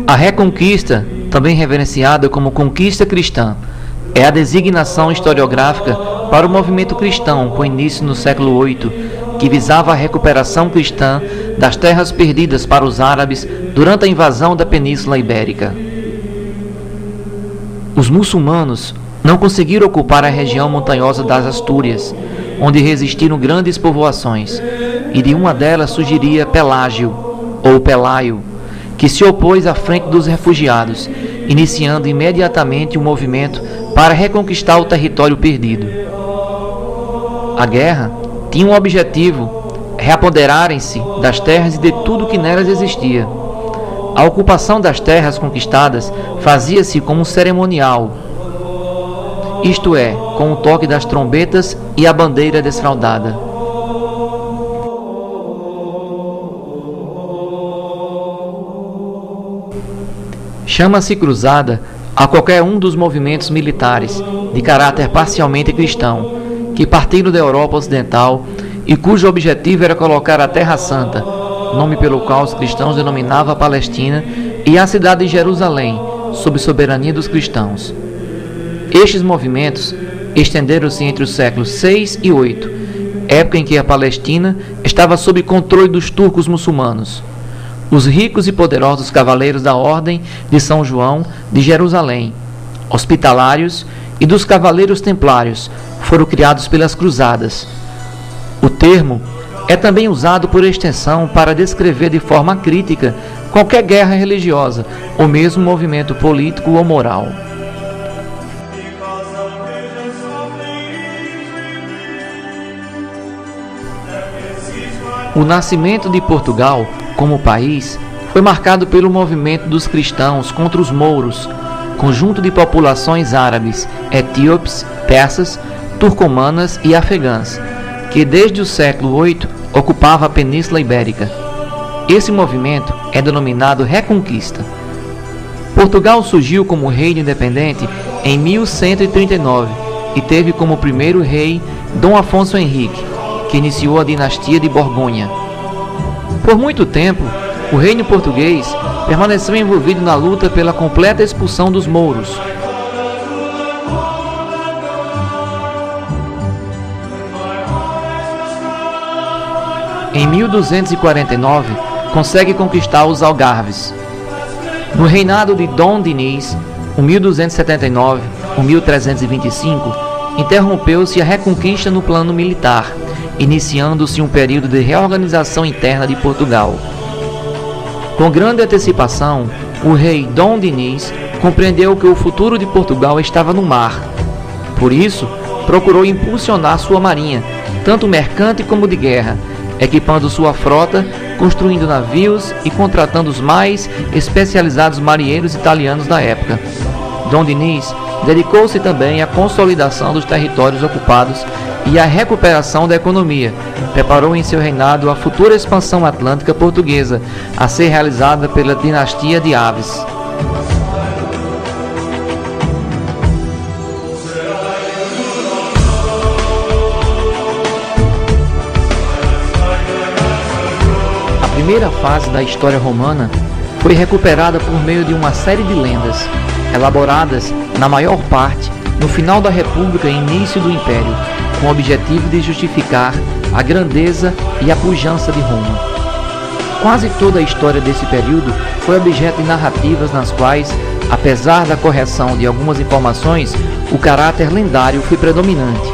A Reconquista, também reverenciada como Conquista Cristã, é a designação historiográfica para o movimento cristão com início no século VIII, que visava a recuperação cristã das terras perdidas para os árabes durante a invasão da Península Ibérica. Os muçulmanos não conseguiram ocupar a região montanhosa das Astúrias, onde resistiram grandes povoações, e de uma delas surgiria Pelágio, ou Pelaio, que se opôs à frente dos refugiados, iniciando imediatamente um movimento para reconquistar o território perdido. A guerra tinha um objetivo: reapoderarem-se das terras e de tudo que nelas existia. A ocupação das terras conquistadas fazia-se como um cerimonial, isto é, com o toque das trombetas e a bandeira desfraldada. Chama-se cruzada a qualquer um dos movimentos militares, de caráter parcialmente cristão, que partiram da Europa Ocidental e cujo objetivo era colocar a Terra Santa, nome pelo qual os cristãos denominavam a Palestina, e a cidade de Jerusalém, sob soberania dos cristãos. Estes movimentos estenderam-se entre os séculos 6 e 8, época em que a Palestina estava sob controle dos turcos muçulmanos. Os ricos e poderosos cavaleiros da Ordem de São João de Jerusalém, hospitalários, e dos cavaleiros templários foram criados pelas cruzadas. O termo é também usado por extensão para descrever de forma crítica qualquer guerra religiosa ou mesmo movimento político ou moral. O nascimento de Portugal como país foi marcado pelo movimento dos cristãos contra os mouros, conjunto de populações árabes, etíopes, persas, turcomanas e afegãs, que desde o século VIII ocupava a Península Ibérica. Esse movimento é denominado Reconquista. Portugal surgiu como reino independente em 1139 e teve como primeiro rei Dom Afonso Henrique, que iniciou a dinastia de Borgonha. Por muito tempo, o reino português permaneceu envolvido na luta pela completa expulsão dos mouros. Em 1249, consegue conquistar os Algarves. No reinado de Dom Dinis, 1279-1325, interrompeu-se a reconquista no plano militar, iniciando-se um período de reorganização interna de Portugal. Com grande antecipação, o rei Dom Dinis compreendeu que o futuro de Portugal estava no mar. Por isso, procurou impulsionar sua marinha, tanto mercante como de guerra, equipando sua frota, construindo navios e contratando os mais especializados marinheiros italianos da época. Dom Dinis dedicou-se também à consolidação dos territórios ocupados e à recuperação da economia. Preparou em seu reinado a futura expansão atlântica portuguesa, a ser realizada pela dinastia de Aves. A primeira fase da história romana foi recuperada por meio de uma série de lendas, elaboradas, na maior parte, no final da República e início do Império, com o objetivo de justificar a grandeza e a pujança de Roma. Quase toda a história desse período foi objeto de narrativas nas quais, apesar da correção de algumas informações, o caráter lendário foi predominante.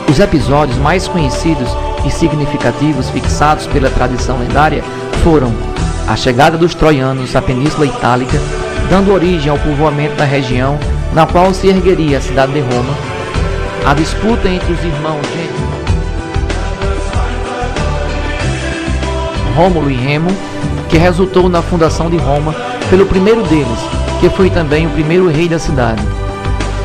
Os episódios mais conhecidos e significativos fixados pela tradição lendária foram a chegada dos troianos à Península Itálica, dando origem ao povoamento da região na qual se ergueria a cidade de Roma, a disputa entre os irmãos Rômulo e Remo, que resultou na fundação de Roma pelo primeiro deles, que foi também o primeiro rei da cidade.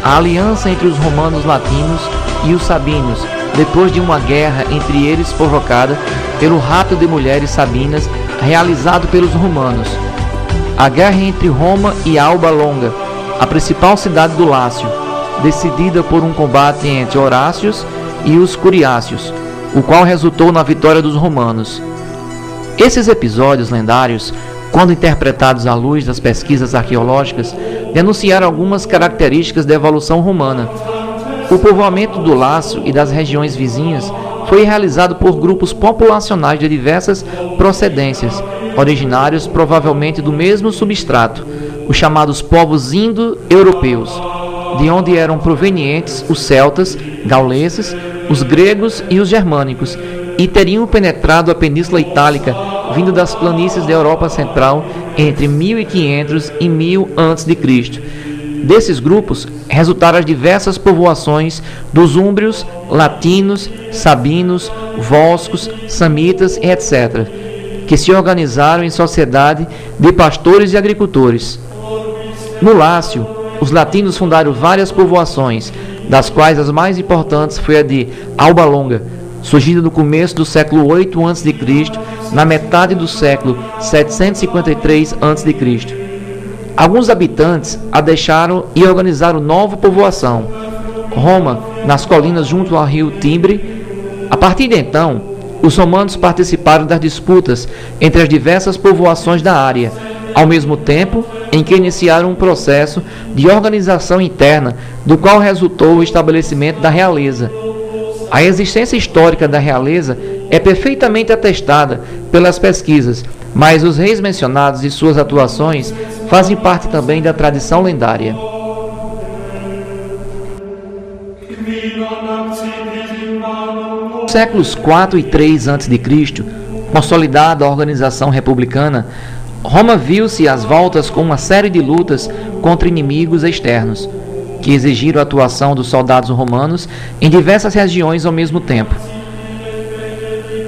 A aliança entre os romanos latinos e os sabinos, depois de uma guerra entre eles provocada pelo rapto de mulheres sabinas realizado pelos romanos. A guerra entre Roma e Alba Longa, a principal cidade do Lácio, decidida por um combate entre Horácios e os Curiácios, o qual resultou na vitória dos romanos. Esses episódios lendários, quando interpretados à luz das pesquisas arqueológicas, denunciaram algumas características da evolução romana. O povoamento do Lácio e das regiões vizinhas foi realizado por grupos populacionais de diversas procedências, originários provavelmente do mesmo substrato, os chamados povos indo-europeus, de onde eram provenientes os celtas, gauleses, os gregos e os germânicos, e teriam penetrado a Península Itálica, vindo das planícies da Europa Central entre 1500 e 1000 a.C. Desses grupos resultaram as diversas povoações dos úmbrios, latinos, sabinos, volscos, samitas e etc., que se organizaram em sociedade de pastores e agricultores. No Lácio, os latinos fundaram várias povoações, das quais as mais importantes foi a de Alba Longa, surgida no começo do século 8 a.C., na metade do século 753 a.C. Alguns habitantes a deixaram e organizaram nova povoação, Roma, nas colinas junto ao rio Tibre. A partir de então, os romanos participaram das disputas entre as diversas povoações da área, ao mesmo tempo em que iniciaram um processo de organização interna, do qual resultou o estabelecimento da realeza. A existência histórica da realeza é perfeitamente atestada pelas pesquisas, mas os reis mencionados e suas atuações fazem parte também da tradição lendária. Nos séculos 4 e 3 a.C., consolidada a organização republicana, Roma viu-se às voltas com uma série de lutas contra inimigos externos, que exigiram a atuação dos soldados romanos em diversas regiões ao mesmo tempo.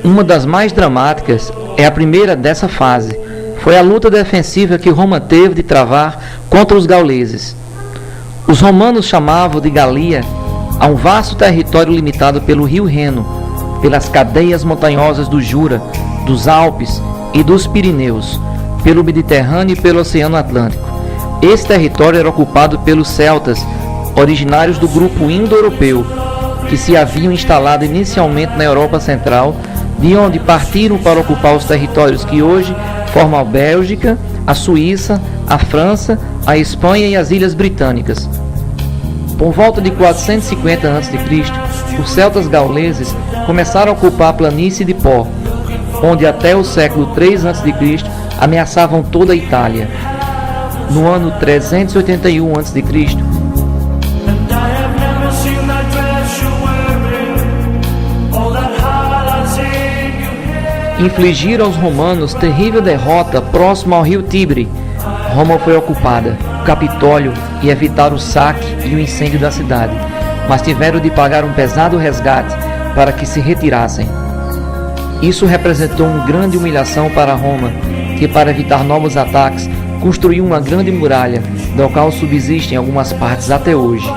Uma das mais dramáticas é a primeira dessa fase. Foi a luta defensiva que Roma teve de travar contra os gauleses. Os romanos chamavam de Galia a um vasto território limitado pelo rio Reno, pelas cadeias montanhosas do Jura, dos Alpes e dos Pirineus, pelo Mediterrâneo e pelo Oceano Atlântico. Esse território era ocupado pelos celtas, originários do grupo indo-europeu, que se haviam instalado inicialmente na Europa Central, de onde partiram para ocupar os territórios que hoje formam a Bélgica, a Suíça, a França, a Espanha e as Ilhas Britânicas. Por volta de 450 a.C., os celtas gauleses começaram a ocupar a planície de Pó, onde até o século 3 a.C. ameaçavam toda a Itália. No ano 381 a.C., infligiram aos romanos terrível derrota próximo ao rio Tibre. Roma foi ocupada, o Capitólio e evitaram o saque e o incêndio da cidade, mas tiveram de pagar um pesado resgate para que se retirassem. Isso representou uma grande humilhação para Roma, que, para evitar novos ataques, construiu uma grande muralha, da qual subsistem algumas partes até hoje.